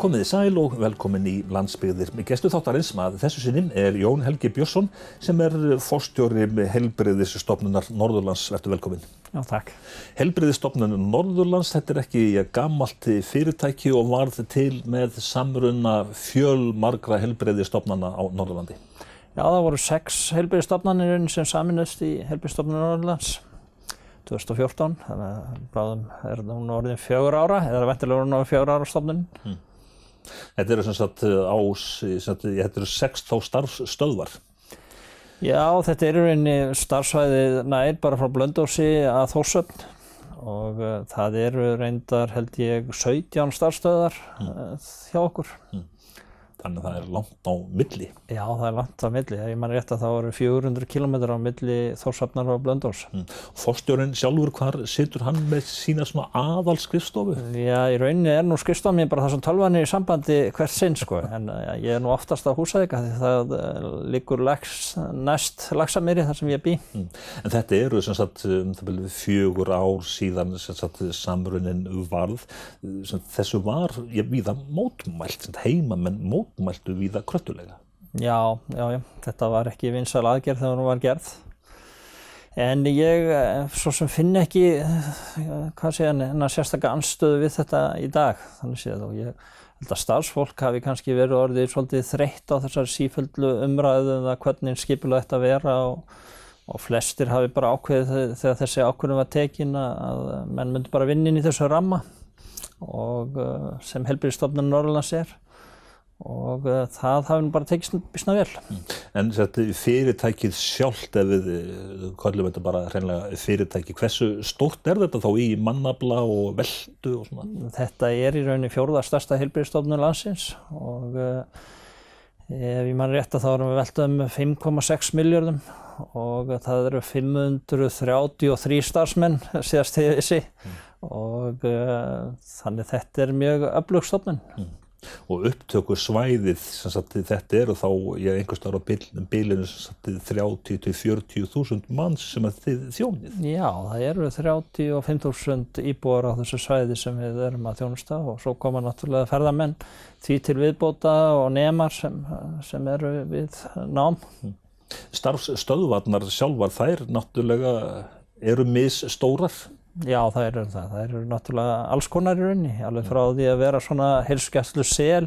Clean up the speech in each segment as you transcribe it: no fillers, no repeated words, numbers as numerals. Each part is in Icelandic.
Komiði sæl og velkomin í Landsbyggðir. Gestur þáttarins að þessu sinni Jón Helgi Björnsson sem forstjóri Heilbrigðisstofnunar Norðurlands. Vertu velkomin. Já, takk. Heilbrigðisstofnun Norðurlands, þetta ekki gamalt fyrirtæki og varð til með samruna fjölmargra heilbrigðisstofnana á Norðurlandi. Já, það voru 6 heilbrigðisstofnanir sem sameinuðust í Heilbrigðisstofnun Norðurlands 2014, þannig að bráðum hún orðin 4 ára, eða væntanlega orðin 4 ára stofnun. Þetta sem sagt þetta eru 6 starfsstöðvar. Já, þetta í rauninni starfsvæðið nær bara frá Blönduósi að Þórshöfn og það eru reyndar held ég 17 starfsstöðvar hjá okkur. Þannig að það langt á milli. Já, það langt á milli. Ég man rétt að það voru 400 kilometrar á milli Þórshafnar og Blönduóss. Forstjórinn sjálfur, hvar situr hann með sína svona aðalskrifstofu? Já, í rauninni nú skrifstofan mín bara það sem tölvan í sambandi hvert sinn, sko. En ég nú oftast á Húsavík því það liggur næst Laxamýri þar sem ég bý. En þetta eru sem sagt 4 ár síðan sem sagt samrunin varð. Þessu var víða mótmælt, heimamenn mótmæltu víða kröttulega. Já, þetta var ekki vinsæl aðgerð þegar hún var gerð. En ég svo sem finn ekki, sérstaka andstöðu við þetta í dag. Þannig séð og ég held að starfsfólk hafi kannski verið orðið svolítið þreytt á þessari sífellu umræðu hvernig skipulag þetta vera og flestir hafi bara ákveðið þegar þessi ákvörðun var tekin að menn myndi bara vinna inn í þessu ramma og sem Heilbrigðisstofnun Norðurlands og það hafi bara tekist býsna vel. En fyrirtækið sjálft, ef við köllum þetta bara hreinlega fyrirtæki, hversu stórt þetta þá í mannafla og veltu og svona? Þetta í rauninni 4. stærsta heilbrigðisstofnun landsins og ef ég man rétt að þá erum við veltuð 5,6 milljörðum og það eru 533 starfsmenn síðast þegar vissi og þannig þetta mjög öflug stofnun. Og upptökusvæðið sem sagt þetta eru þá einhvers staðar á bilinu 30 til 40.000 manns sem þið þjónið. Já, það eru 35.000 íbúar á þessu svæði sem við erum að þjónusta og svo koma náttúrulega ferðamenn því til viðbóta og nemar sem eru við nám. Starfsstöðvarnar sjálfar, þær náttúrulega eru misstórar. Já, það eru það. Það eru náttúrulega alls konar í rauninni, alveg frá því að vera svona heilsugæslusel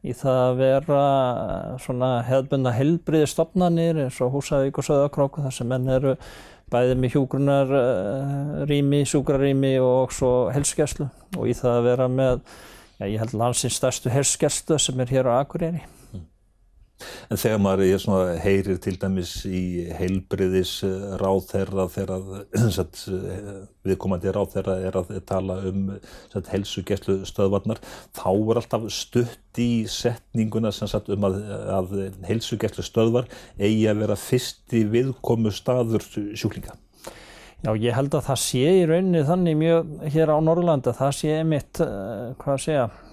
í það að vera svona hefðbundna heilbrigðisstofnanir eins og Húsavík og Sauðárkrókur þar sem menn eru bæði með hjúkrunarrými, sjúkrarými og svo heilsugæslu og í það að vera með, ég held landsins stærstu heilsugæslu sem hér á Akureyri. En þegar maður heyrir til dæmis í heilbrigðisráðherra þegar viðkomandi ráðherra að tala heilsugæslustöðvarnar, þá alltaf stutt í setninguna að heilsugæslustöðvar eigi að vera fyrsti viðkomustaður sjúklinga. Já, ég held að það sé í rauninni þannig mjög hér á Norðurlandi að það sé einmitt,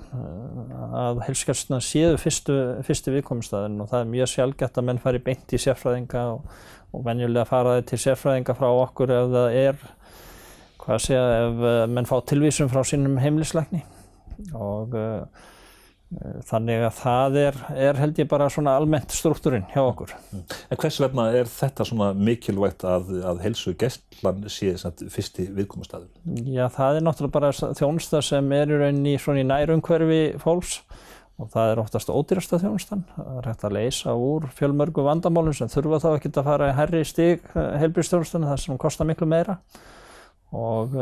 að heilsugæslurnar séu fyrstu viðkomustaðurinn og það mjög sjaldgæft að menn fari beint í sérfræðinga og venjulega fara til sérfræðinga frá okkur ef það ef menn fá tilvísun frá sínum heimilislækni og þannig að það held ég bara svona almennt strúktúrinn hjá okkur. En hvers vegna þetta svona mikilvægt að heilsugæslan sé fyrsti viðkomustaður? Já, það náttúrulega bara þjónusta sem í rauninni svona í nærumhverfi fólks og það oftast ódýrasta þjónustan. Það hægt að leysa úr fjölmörgu vandamálum sem þurfa þá ekkert að fara í hærri stig heilbrigðisþjónustuna þar sem kostar miklu meira. Og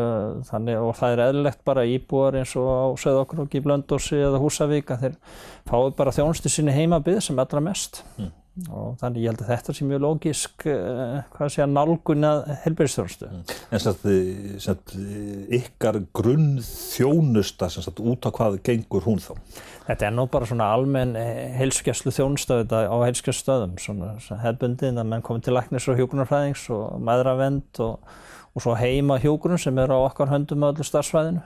það eðlilegt bara íbúar eins og á Sauðárkróki, Blönduósi eða Húsavík að þeir fái bara þjónustu sinni heimabyggð sem allra mest. Og þannig ég held að þetta sé mjög lógísk nálgun að heilbrigðisþjónustu. En ykkar grunnþjónusta út á hvað gengur hún þá? Þetta nú bara svona almenn heilsugæsluþjónusta á heilsugæslustöðum, svona hefðbundin að menn komi til læknis og hjúkrunarfræðings og mæðravernd og svo heima hjúkrun sem á okkar höndum á öllu starfsvæðinu.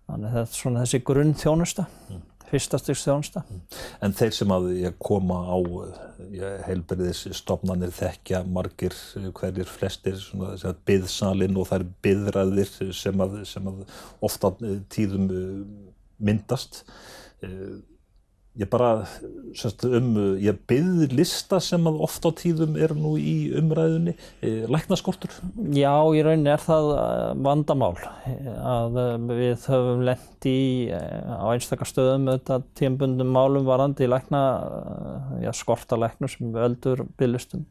Þannig þetta svona þessi grunnþjónusta, fyrsta stigs þjónusta. En þeir sem að koma á heilbrigðisstofnanir þekkja margir hverjir flestir biðsalinn og þær biðraðir sem að oft á tíðum myndast. Ég bara ég biðlista sem að oft á tíðum nú í umræðunni, læknaskortur. Já, í rauninni það vandamál að við höfum lent í á einstaka stöðum auðvitað tímabundnum málum varðandi skorta læknum sem veldur biðlistum.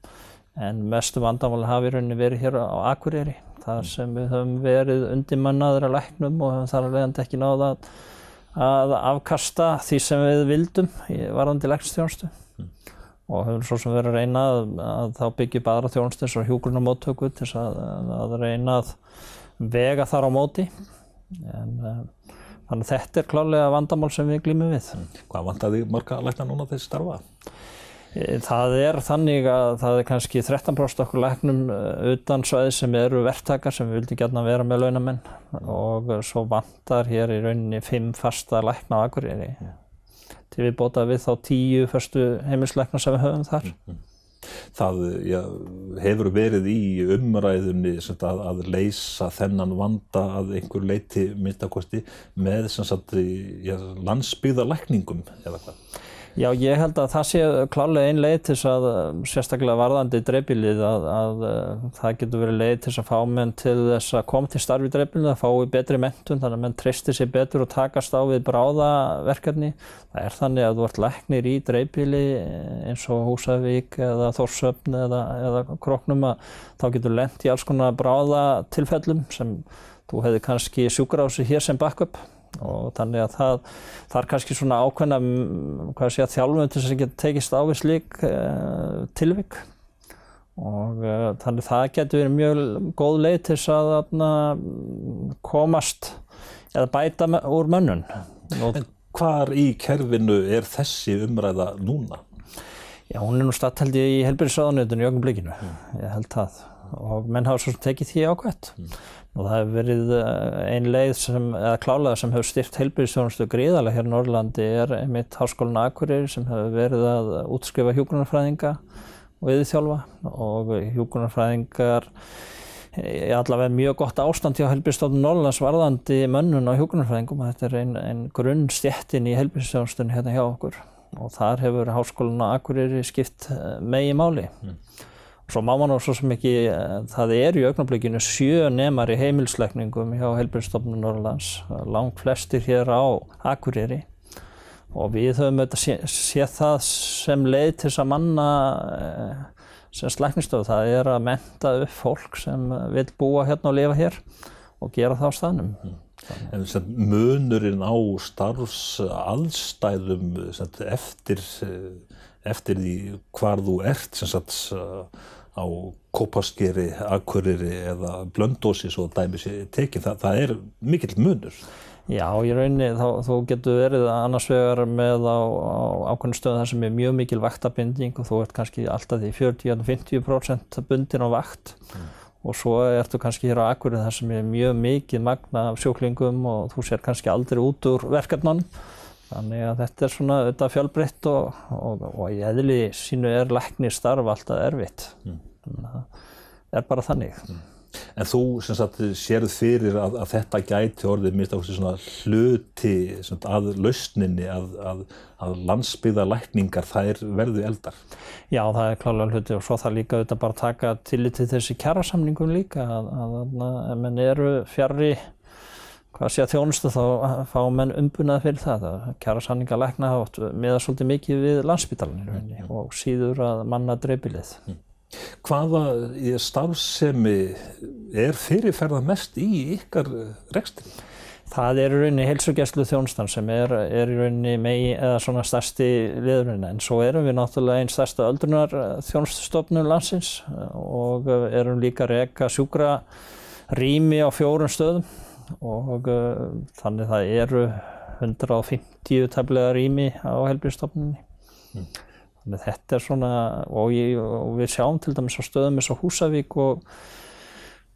En mestu vandamál hafi í rauninni verið hér á Akureyri, þar sem við höfum verið undirmannaðir af læknum og höfum þar af leiðandi ekki náð að afkasta því sem við vildum varðandi læknisþjónustu og höfum svo sem verið að reyna að þá byggja upp aðra þjónustu eins og hjúkrunarmóttöku til að reyna að vega þar á móti. Þannig að þetta klárlega vandamál sem við glímum við. Hvað vantaði marga lækna núna til starfa? Það þannig að það kannski 13% okkur læknum utan svæði sem eru verktakar sem við vildum gjarnan vera með launamenn og svo vantar hér í rauninni 5 fasta lækna á Akureyri til viðbótar við þá 10 föstu heimilislækna sem við höfum þar. Það hefur verið í umræðunni að leysa þennan vanda að einhver leyti minnstakosti með landsbyggðarlækningum eða hvað? Já, ég held að það sé klárlega ein leið til þess að sérstaklega varðandi dreifbýlið að það getur verið leið til þess að fá menn til þess að koma til starfi í dreifbýlinu, að fái betri menntun þannig að menn treysti sér betur og takast á við bráðaverkefni. Það þannig að þú ert læknir í dreifbýli eins og Húsavík eða Þórshöfn eða Króknum að þá getur lent í alls konar bráðatilfellum sem þú hefði kannski sjúkrahúsið hér sem backup. Og þannig að það kannski svona ákveðna þjálfun til þess að geta tekist á við slík tilvik og þannig það getur verið mjög góð leið til þess að komast eða bæta úr mönnun. En hvar í kerfinu þessi umræða núna? Já, hún nú statt held ég í heilbrigðisráðuneytinu í augnablikinu, ég held það og menn hafa svo tekið því ákvætt. Og það hefur verið ein leið klárlega sem hefur styrkt heilbrigðisþjónustu gríðarlega hér í Norðurlandi einmitt Háskólinn á Akureyri sem hefur verið að útskrifa hjúkrunarfræðinga og iðjuþjálfa og hjúkrunarfræðingar allavega mjög gott ástand hjá Heilbrigðisstofnun Norðurlands varðandi mönnun á hjúkrunarfræðingum. Þetta ein grunnstéttin í heilbrigðisþjónustunni hérna hjá okkur og þar hefur Háskólinn á Akureyri skipt meginmáli. Svo má man svo sem ekki, það í augnablikinu 7 nemar í heimilislækningum hjá Heilbrigðisstofnun Norðurlands, langt flestir hér á Akureyri og við höfum séð það sem leið til þess að manna sem læknisstofu, það að mennta upp fólk sem vill búa hérna og lifa hér og gera það á staðnum. En munurinn á starfsaðstæðum eftir því hvar þú ert á Kópaskeri, Akureyri eða Blönduósi svo dæmi sé tekið, það mikill munur. Já, í rauninni þú getur verið annars vegar með á ákveðnum stöðum þar sem mjög mikil vaktabinding og þú ert kannski alltaf því 40–50% bundin á vakt og svo ertu kannski hér á Akureyri þar sem mjög mikið magna af sjúklingum og þú sér kannski aldrei út úr verkefnunum. Þannig að þetta svona auðvitað fjölbreytt og í eðli sínu læknisstarf alltaf erfitt. Það bara þannig. En þú sérð fyrir að þetta gæti orðið minnst svona hluti að lausninni að landsbyggðarlækningar þær verði eldar? Já, það klárlega hluti og svo það líka auðvitað bara taka tillit til þessi kjarasamningum líka að menn eru fjarri þjónustu þá fá menn umbunað fyrir það. Kjarasamningar lækna hafa miðað svolítið mikið við Landspítalann og síður að manna dreifbýlið. Hvaða starfsemi fyrirferða mest í ykkar rekstri? Það í rauninni heilsugæsluþjónustan sem í rauninni eða svona stærsti liðurinn, en svo erum við náttúrulega einn stærsta öldrunarþjónustustofnun landsins og erum líka að reka sjúkrarými á 4 stöðum og þannig það eru 150 tæplega rými á heilbrigðisstofnuninni. Þannig þetta svona og við sjáum til dæmis á stöðum eins og Húsavík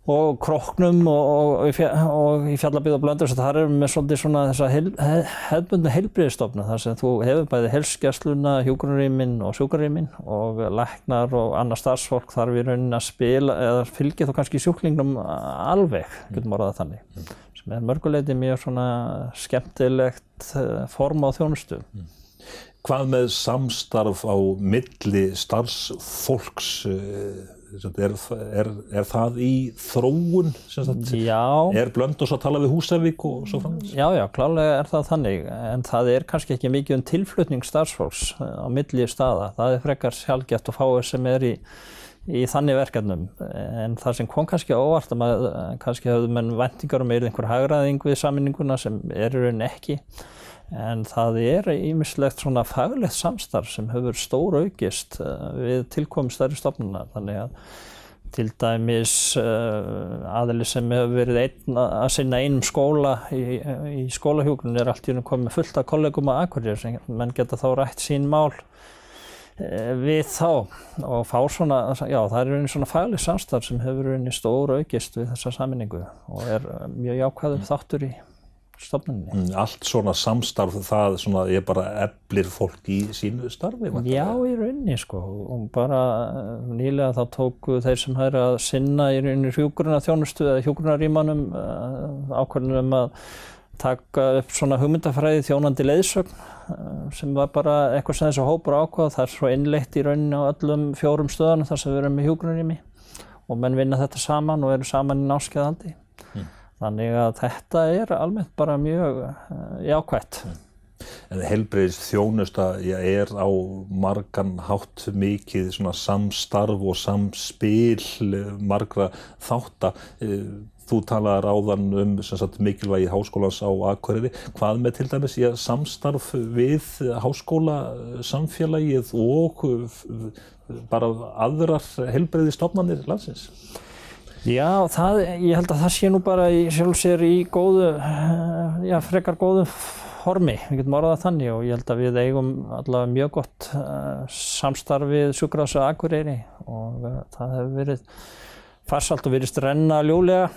og Króknum og í Fjallabyggð og Blönduósi, þar erum við svolítið svona þessa hefðbundnu heilbrigðisstofnun þar sem þú hefur bæði heilsugæsluna, hjúkrunarrýmin og sjúkrarýmin og læknar og annað starfsfólk þarf í rauninni að spila eða fylgja þá kannski sjúklingnum alveg, getum orðað þannig, sem mörguleyti mjög svona skemmtilegt form á þjónustu. Hvað með samstarf á milli starfsfólks? Er það í þróun? Já. Er Blönduós að tala við Húsavík og svo framvegis? Já, klárlega er það þannig, en það er kannski ekki mikið tilflutning starfsfólks á milli staða. Það er frekar sjaldgæft og fáir sem er í þannig verkefnum, en það sem kom kannski óvart að kannski höfðu menn væntingar einhver hagræðing við sameininguna sem í rauninni ekki. En það er ýmislegt svona faglegt samstarf sem hefur stóraukist við tilkomu stærri stofnana. Þannig að til dæmis aðili sem hefur verið einn að sinna einum skóla í skólahjúkrun allt í einu komið fullt af kollegum á Akureyri sem menn geta þá rætt sín mál við þá og fá svona, já það er einu svona faglegt samstarf sem hefur einu stóraukist við þessa sameiningu og mjög jákvæður þáttur í stofnuninni. Allt svona samstarf, það svona ég bara eflir fólk í sínu starfi? Já, í rauninni sko, og bara nýlega þá tóku þeir sem er að sinna í rauninni hjúkrunarþjónustu eða hjúkrunarrýmanum ákvörðun að taka upp svona hugmyndafræði þjónandi leiðsögn sem var bara eitthvað sem þessi hópur ákvað, það svo innleitt í rauninni á öllum 4 stöðunum þar sem við erum með hjúkrunarrými og menn vinna þetta saman og eru saman í námskeiðhaldi. Þannig að þetta er almennt bara mjög jákvætt. En heilbrigðisþjónusta er á margan hátt mikið svona samstarf og samspil margra þátta. Þú talaðir áðan mikilvægi háskólans á Akureyri. Hvað með til dæmis samstarf við háskólasamfélagið og bara aðrar heilbrigðisstofnanir landsins? Já, ég held að það sé nú bara í sjálf sér í góðu, frekar góðu formi, við getum orðað þannig og ég held að við eigum allavega mjög gott samstarf við Sjúkrahúsið á Akureyri og það hefur verið farsælt og virðist renna ljúflega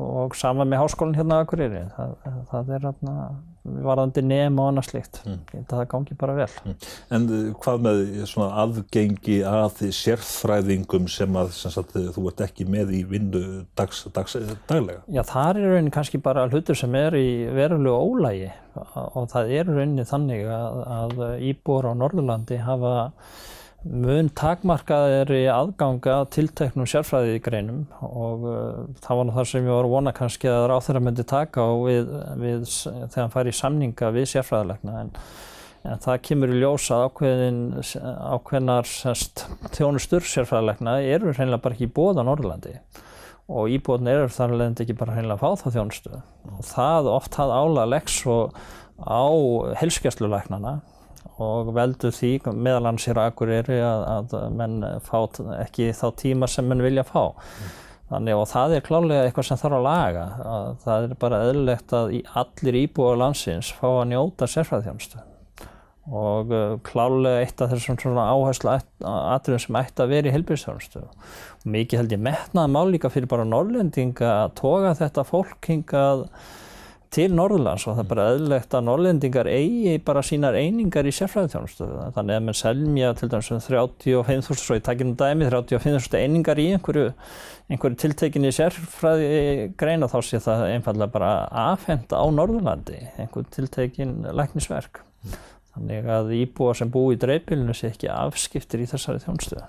og sama með háskólann hérna á Akureyri. Það er varðandi nem og annað slíkt. Ég held að það gangi bara vel. En hvað með svona aðgengi að sérfræðingum sem þú ert ekki með í vinnu daglega? Já, það er í rauninni kannski bara hlutur sem er í verulegu ólægi og það er í rauninni þannig að íbúar á Norðurlandi hafa mun takmarkaðir í aðganga tilteknum sérfræðigreinum og það var nú það sem ég var að vona kannski að ráðherra myndi taka á við þegar hann fær í samninga við sérfræðilækna en það kemur í ljós að ákveðnar þjónustur sérfræðilækna eru hreinlega bara ekki í boði á Norðurlandi og íbúarnir eru þar alveg ekki bara hreinlega að fá þá þjónustu og það oft það álag leggs svo á heilsugæslulæknana og veldur því meðal annars hér á Akureyri að menn fá ekki þá tíma sem menn vilja fá. Þannig og það er klárlega eitthvað sem þarf að laga. Það er bara eðlilegt að allir íbúar landsins fá að njóta sérfræðiþjónustu. Og klárlega eitt af þessum svona áhersluatriðum sem ætti að vera í heilbrigðisþjónustu. Og mikið held ég metnaði mál líka fyrir bara Norðlendinga að toga þetta fólk hingað til Norðurlands og það er bara eðlilegt að Norðlendingar eigi bara sínar einingar í sérfræðiþjónustu. Þannig að menn selja til dæmis 35.000, svo ég taki nú dæmi, 35.000 einingar í einhverju tiltekinni sérfræðigrein og þá sé það einfaldlega bara afhent á Norðurlandi, einhver tiltekin læknisverk. Þannig að íbúar sem búa í dreifbýlinu sé ekki afskiptir í þessari þjónustu.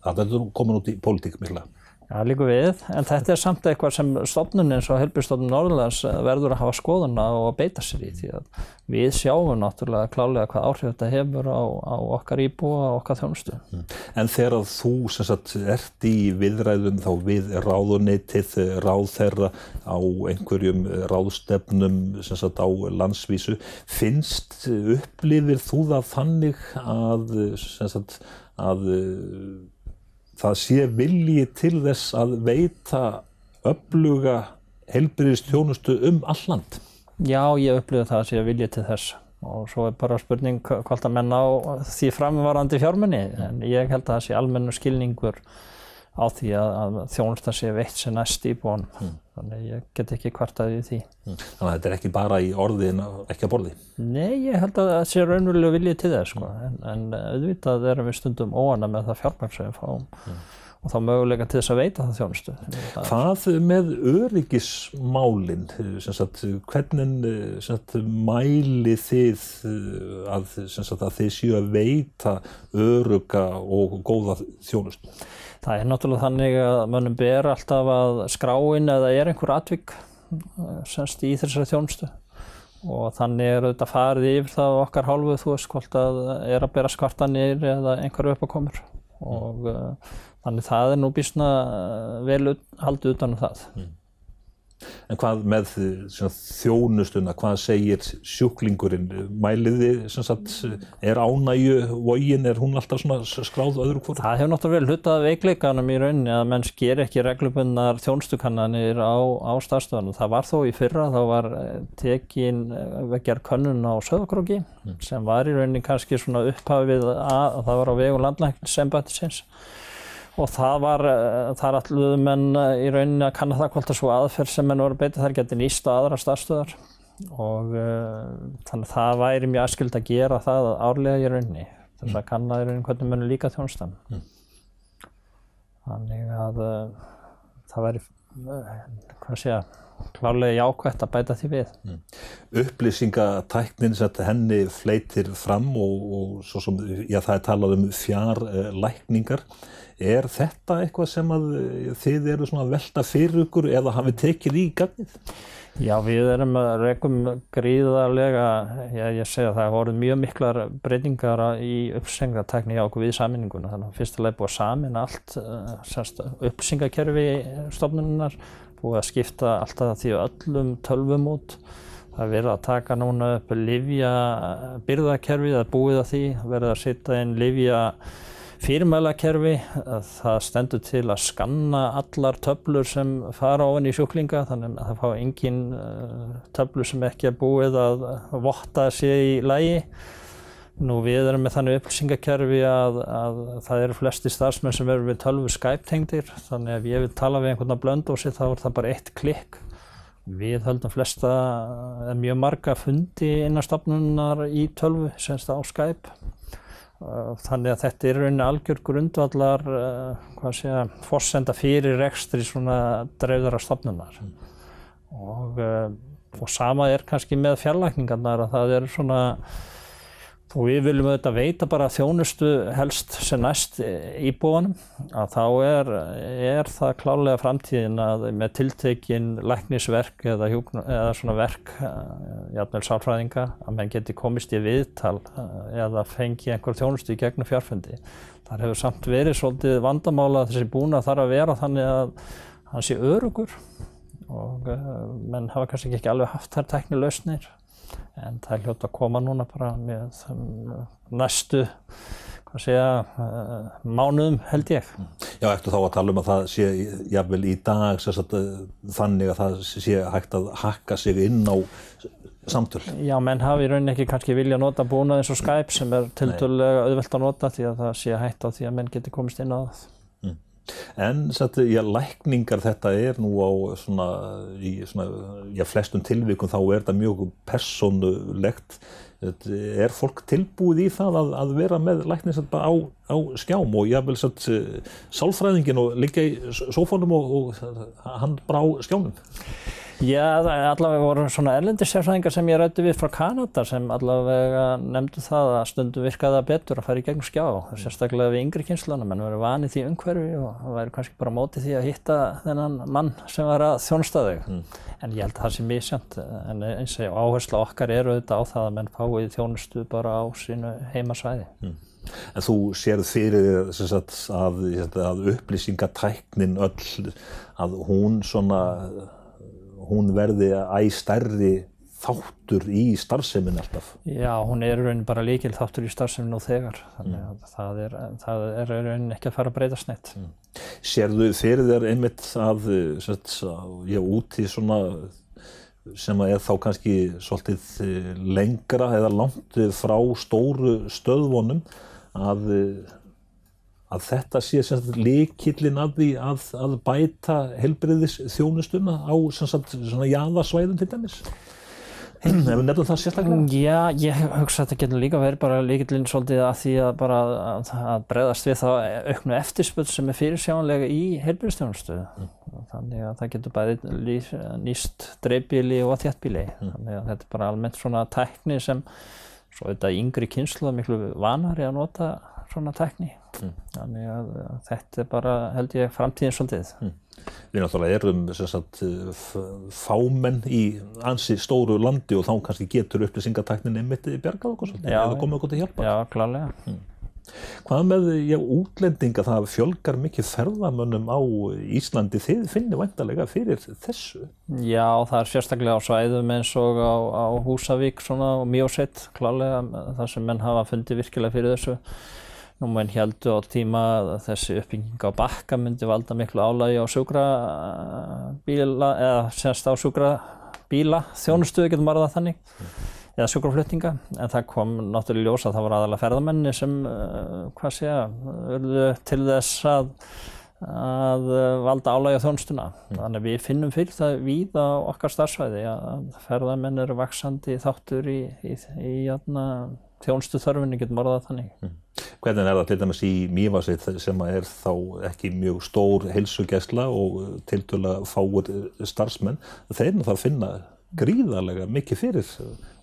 Það er komin út í pólitík mikla. Já, líka við, en þetta er samt eitthvað sem stofnunin eins og Heilbrigðisstofnun Norðurlands verður að hafa skoðun á að beita sér í því að við sjáum náttúrulega klárlega hvað áhrif þetta hefur á okkar íbúa og okkar þjónustu. En þegar þú ert í viðræðum þá við ráðuneytið, ráðherra á einhverjum ráðstefnum á landsvísu, upplifir þú það þannig að það sé vilji til þess að veita öfluga heilbrigðisþjónustu all land? Já, ég upplifi það að sé vilji til þess og svo er bara spurning hvort að menn á því framvarandi fjármuni en ég held að það sé almennur skilningur á því að þjónusta sé veitt sem næst íbúanum. Þannig ég get ekki kvartað í því. Þannig að þetta ekki bara í orði en ekki að borði? Nei, ég held að það sé raunverulega viljið til þess, sko. En auðvitað erum við stundum óana með það fjármagn sem við fáum. Og þá möguleika til þess að veita það þjónustu. Hvað með öryggismálin? Hvernig mælið þið að þið séu að veita örugga og góða þjónustu? Það náttúrulega þannig að mönnum ber alltaf að skrá inn eða einhver atvik í þessari þjónustu. Og þannig auðvitað farið yfir það okkar hálfu, þú veist, hvort að að bera skvartanir eða einhverju uppákomur. Og þannig það nú býsna vel haldið utan það. En hvað með þjónustuna, hvað segir sjúklingurinn? Mælið þið, ánægjuvogin, hún alltaf svona skráð öðru hvoru? Það hefur náttúrulega vel hlutað veikleikanum í rauninni að menn sker ekki reglubundnar þjónustukannanir á starfsstöðvunum. Það var þó í fyrra, þá var tekin gerð könnun á Sauðárkróki sem var í rauninni kannski svona upphafið að það var á vegum landlæknisembættisins. Og þar ætluðu menn í rauninni að kanna það hvort að svo aðferð sem menn voru að beita þar geti nýst á aðrar starfsstöðvar. Og þannig að það væri mjög æskilegt að gera það árlega í rauninni. Þess að kanna í rauninni hvernig menn líka þjónustan. Þannig að það væri, klárlega jákvætt að bæta því við. Upplýsingatæknin henni fleytir fram og svo sem það talað fjarlækningar. Er þetta eitthvað sem að þið eru svona að velta fyrir ykkur eða hafið tekið í gagnið? Já, við rekum gríðarlega, ég segi að það voru mjög miklar breytingar í upplýsingatækni hjá okkur við sameininguna. Þannig að fyrstulega búið að sameina allt upplýsingakerfi stofnunarinnar, búið að skipta alltaf því öllum tölvum út. Það er verið að taka núna upp lyfjabirgðakerfi, það er búið að því, verið að setja inn fyrirmælakerfi. Það stendur til að skanna allar töflur sem fara ofan í sjúklinga, þannig að það fá engin töflur sem ekki er búið að votta sig í lagi. Nú við erum með þannig upplýsingakerfi að það eru flesti starfsmenn sem eru við tölvu Skype-tengdir, þannig að ef ég vil tala við einhvern á Blönduósi þá er það bara eitt klikk. Við höldum flesta mjög marga fundi innan stofnunar í tölvu, semst á Skype. Þannig að þetta er í rauninni algjör grundvallar forsenda fyrir rekstri svona dreifðara stofnunar. Og sama er kannski með fjarlækningarnar að það eru svona, og við viljum auðvitað veita bara þjónustu helst sem næst íbúanum, að þá er það klárlega framtíðin að með tiltekin læknisverk eða svona verk, jafnvel sálfræðinga, að menn geti komist í viðtal eða fengi einhver þjónustu í gegnum fjarfundi. Þar hefur samt verið svolítið vandamála að þessi búnað þarf að vera þannig að hann sé öruggur og menn hafa kannski ekki alveg haft þær tæknilausnir. En það er hljótt að koma núna bara með næstu, mánuðum held ég. Já, ertu þá að tala að það sé jafnvel í dag þannig að það sé hægt að hakka sig inn á samtöl? Já, menn hafi í rauninni ekki kannski vilja nota búnað eins og Skype sem er tiltölulega auðvelt að nota því að það sé hægt á því að menn geti komist inn á það. En lækningar þetta nú á flestum tilvikum þá þetta mjög persónulegt. Er fólk tilbúið í það að vera með lækni á skjám og jafnvel sálfræðingin og liggja í sófanum og hann brá skjánum? Já, allavega voru svona erlendir sérfræðingar sem ég ræddi við frá Kanada sem allavega nefndu það að stundum virkaði það betur að fara í gegnum skjá, sérstaklega við yngri kynsluna, menn verið vanið því umhverfi og það væri kannski bara mótið því að hitta þennan mann sem var að þjónusta þau. En ég held að það sé misjafnt, en eins og áhersla okkar auðvitað á það að menn fái þjónustu bara á sínu heimasvæði. En þú sérð fyrir að upplýsingatæknin öll, að hún verði æ stærri þáttur í starfsemin alltaf. Já, hún er í rauninni bara lykil þáttur í starfsemin nú þegar, þannig að það er í rauninni ekki að fara að breytast neitt. Sérðu fyrir þér einmitt að úti svona sem er þá kannski svolítið lengra eða langt frá stóru stöðvunum að þetta sé sem sagt lykillinn að því að bæta heilbrigðisþjónustuna á sem sagt svona jaðarsvæðum til dæmis? Ef við nefnum það sérstaklega? Já, ég hugsa að þetta getur líka verið bara lykillinn svolítið að því að bara að bregðast við þá auknu eftirspurn sem fyrirsjáanlega í heilbrigðisþjónustu. Þannig að það getur bæði nýst dreifbýli og þéttbýli. Þannig að þetta bara almennt svona tækni sem svo þetta yngri kynslóð miklu vanari að nota svona tækni. Þannig að þetta bara held ég framtíðin svolítið. Við náttúrulega erum sem sagt fámenn í ansi stóru landi og þá kannski getur upplýsingatæknin einmitt bjargað okkur svolítið eða komið okkur til hjálpar. Já, klárlega. Hvað með útlendinga, það fjölgar mikið ferðamönnum á Íslandi, þið finnir væntanlega fyrir þessu? Já, það sérstaklega á svæðum eins og á Húsavík svona og Mjósveit, klárlega þar sem menn hafa fundið virkilega fyrir þessu. Nú menn héldu á tíma að þessi uppbygging á Bakka myndi valda miklu álagi á sjúkrabíla eða semst á sjúkrabíla þjónustu, getum orðað þannig, eða sjúkraflutninga, en það kom náttúrulega ljós að það voru aðalega ferðamenni sem, urðu til þess að valda álagi á þjónustuna. Þannig að við finnum fyrir það víða á okkar starfsvæði að ferðamenn eru vaxandi þáttur í þjónustu þörfinni, getum orðað þannig. Hvernig er það til dæmis í Mývatnssveit sem er þá ekki mjög stór heilsugæsla og tiltölulega fáir starfsmenn? Þeir þarf að finna gríðarlega mikið fyrir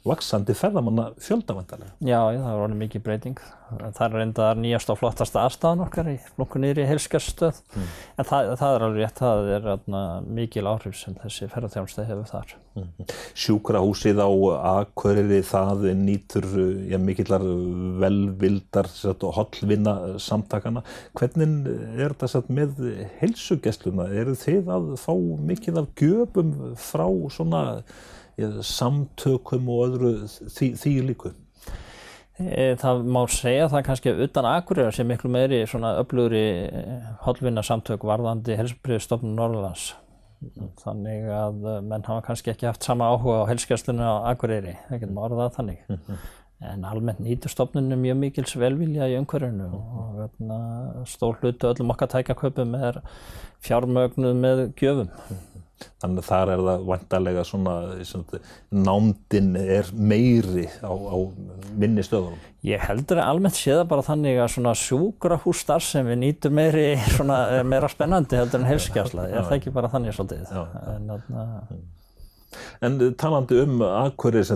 vaxandi ferðamanna fjöldavandalega. Já, það var orðið mikið breyting. Það er reyndar nýjasta og flottasta aðstæðan okkar í nokkuð niðri heilsugæslustöð. En það er alveg rétt, það er mikil áhrif sem þessi ferðaþjónusta hefur þar. Sjúkrahúsið á Akureyri, það nýtur mikillar velvildar og hollvinna samtakana. Hvernig er þetta með heilsugæsluna? Eru þið að fá mikið af gjöfum frá svona samtökum og öðru því líku? Það má segja það kannski utan Akureyrar sem miklu meiri svona öflugri hollvinna samtök varðandi Heilbrigðisstofnun Norðurlands. Þannig að menn hafa kannski ekki haft sama áhuga á heilsugæslunni á Akureyri, það getum orðað þannig. En almennt nýtur stofnunin mjög mikils velvilja í umhverfinu og stór hluti öllum okkar tækjakaupum er fjármögnuð með gjöfum. Þannig að þar er það væntanlega svona nándin er meiri á minni stöðunum. Ég heldur að almennt sé það bara þannig að svona sjúkrahússtarfsemi nýtur meira spennandi heldur en heilsugæsla. Er það ekki bara þannig svolítið? En talandi Akureyri,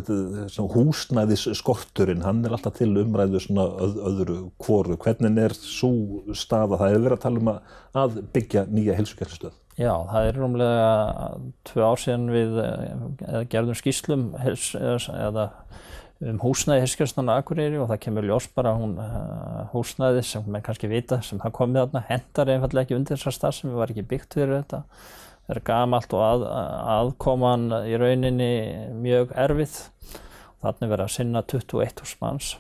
húsnæðisskorturinn, hann er alltaf til umræðu svona öðru hvoru. Hvernig sú staða? Það hefur verið að tala að byggja nýja heilsugæslustöð. Já, það er rúmlega 2 ár síðan við gerðum skýrslum húsnæði heilsugæslunnar á Akureyri og það kemur ljós bara húsnæði sem menn kannski vita sem það komið þarna hentar einfaldlega ekki undir þessa starfsemi, var ekki byggt fyrir þetta. Það er gamalt og aðkoman í rauninni mjög erfið. Þannig verið að sinna 21.000 manns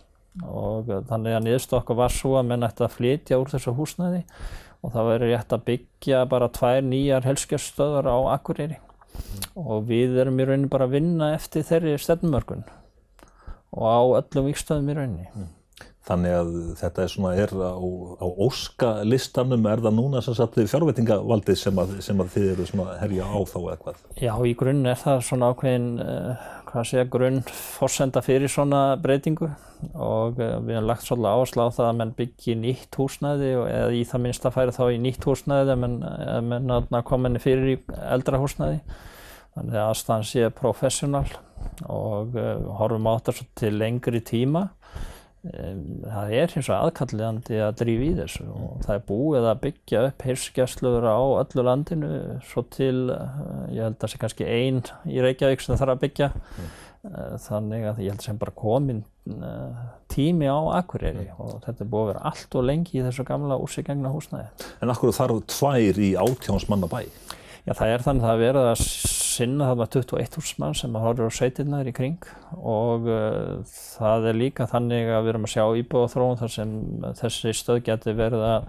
og þannig að niðurstaða okkar var svo að menn ætti að flytja úr þessu húsnæði og það verið rétt að byggja bara 2 nýjar heilsugæslustöðvar á Akureyri. Og við erum í rauninni bara að vinna eftir þeirri stefnumörkun og á öllum vígstöðum í rauninni. Þannig að þetta er á óskalistanum, er það núna sem sagt fjárveitingavaldið sem að þið eru svona herja á þá eða hvað? Já, í grunn er það svona ákveðin, grunnforsenda fyrir svona breytingu og við hefum lagt svolítið áherslu á það að menn byggi nýtt húsnæði eða í það minnsta færi þá í nýtt húsnæði ef menn koma henni fyrir í eldra húsnæði. Þannig að aðstæðan sé professional og horfum á þetta til lengri tíma. Það er hins vegar aðkallandi að drífa í þessu og það er búið að byggja upp heilsugæslur á öllu landinu svo til, ég held að það sé kannski 1 í Reykjavík sem það þarf að byggja. Þannig að ég held að það sé bara komin tími á Akureyri og þetta er búið að vera allt og lengi í þessu gamla úrsigengna húsnæði. En af hverju þarf 2 í 18 manna bæ? Já, það er þannig að það er verið að sinna þarna 21.000 mann sem horfir á sveitirnar í kring og það er líka þannig að við erum að sjá íbúðaþróun þar sem þessi stöð geti verið að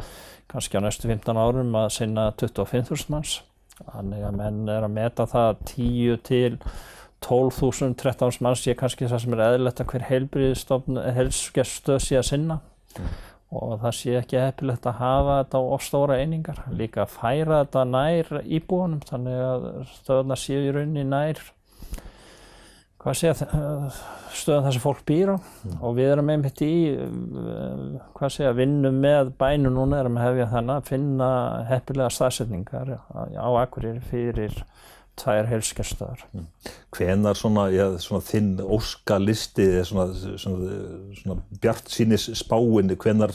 kannski á næstu 15 árum að sinna 25.000 manns. Þannig að menn er að meta það 10 til 12.000, 13.000 manns sé kannski það sem er eðlilegt að hver heilbrigðisstofnun, heilsugæslustöð sé að sinna. og það sé ekki heppilegt að hafa þetta á of stóra einingar. Líka að færa þetta nær íbúunum þannig að stöðvarnar séu í rauninni nær stöðum þar sem fólk býr á og við erum einmitt í vinnu með bænum núna erum að hefja þannig að finna heppilega staðsetningar á Akureyri fyrir 2 heilsugæslustöðvar. Hvenær svona þinn óskalisti svona bjartsýnis spáin, hvenær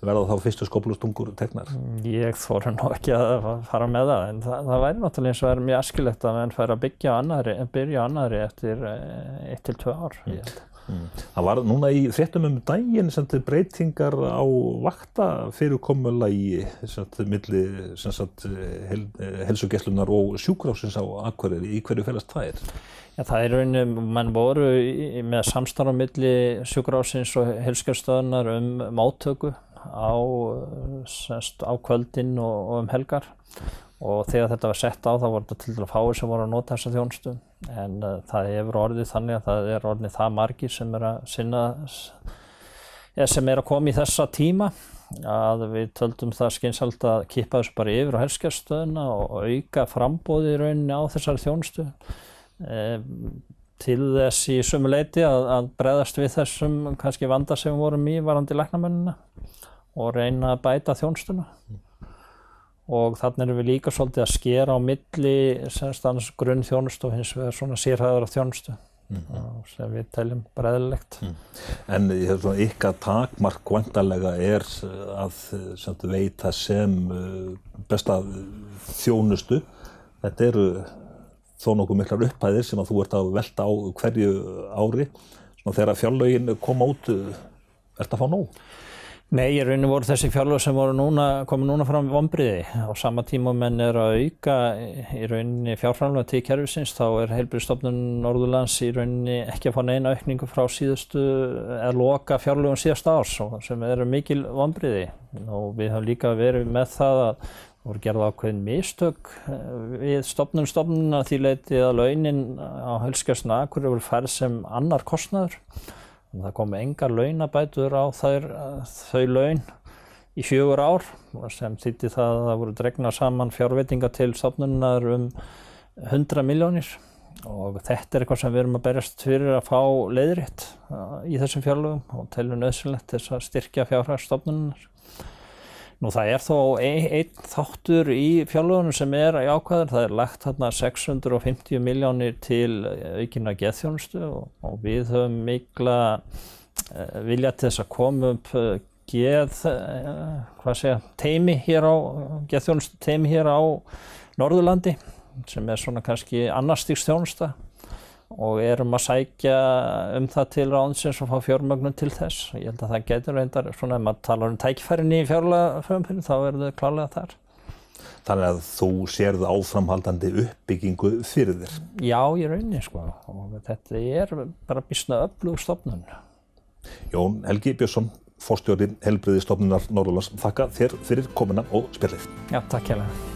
verða þá fyrstu skóflustungur teknar? Ég þori nú ekki að fara með það, en það væri náttúrulega eins og er mjög æskilegt að menn færi að byrja á annarri eftir 1 til 2 ár. Það var núna í fréttum daginn breytingar á vaktafyrirkomulagi milli heilsugæslunnar og sjúkrahússins á Akureyri. Í hverju felast þær? Ja, það rauninni, menn voru með samstarf á milli sjúkrahússins og heilsugæslustöðvarinnar móttöku á kvöldin og helgar og þegar þetta var sett á þá voru þetta til dæmis fáir sem voru að nota þessa þjónustu en það hefur orðið þannig að það er orðið það margir sem er að sinna sem er að koma í þessa tíma að við töldum það skynsamlegt að kippa þessu bara yfir á heilsugæslustöðina og auka framboðið í rauninni á þessari þjónustu til þess í sömu leyti að bregðast við þessum kannski vanda sem við vorum í varðandi læknamennina og reyna að bæta þjónustuna. Og þannig erum við líka svolítið að skera á milli annars grunnþjónustu og hins vegar svona sérhæfðara þjónustu sem við teljum bara eðlilegt. En ykkar takmark væntanlega er að veita sem besta þjónustu. Þetta eru þó nokkuð miklar upphæðir sem að þú ert að velta á hverju ári. Svona þegar fjárlögin koma út, ert að fá nóg? Nei, í rauninni voru þessi fjárlög sem komu núna fram vonbrigði. Á sama tíma menn er að auka í rauninni fjárframlög til kerfisins, þá er Heilbrigðisstofnun Norðurlands í rauninni ekki að fá neina aukningu frá loka fjárlögum síðasta árs sem eru mikil vonbrigði. Og við höfum líka verið með það að voru gerð ákveðin mistök við stofnunina því leyti að launin á heilsugæslunni Akureyri voru færð sem annar kostnaður. Það komu engar launabætur á þau laun í 4 ár sem þýddi það að það voru dregnar saman fjárveitingar til stofnunarinnar 100 milljónir og þetta er eitthvað sem við erum að berjast fyrir að fá leiðrétt í þessum fjárlögum og teljum nauðsynlegt til að styrkja fjárhag stofnunarinnar. Nú það er þó einn þáttur í fjárlögunum sem er jákvæður, það er lagt þarna 650 milljónir til aukinna geðþjónustu og við höfum mikla vilja til þess að koma upp geðþjónustu teymi hér á Norðurlandi sem er svona kannski annars stigs þjónusta og erum að sækja það til ráðuneytisins og fá fjármögnun til þess. Ég held að það getur reyndar svona ef maður talar tækifærin í fjárlagafrumvarpinu þá er það klárlega þar. Þannig að þú sérð áframhaldandi uppbyggingu fyrir þér? Já, í rauninni og þetta er bara býsna öflug stofnun. Jón Helgi Björnsson, forstjóri Heilbrigðisstofnunar Norðurlands, þakka þér fyrir komuna og spjallið. Já, takk hérlega.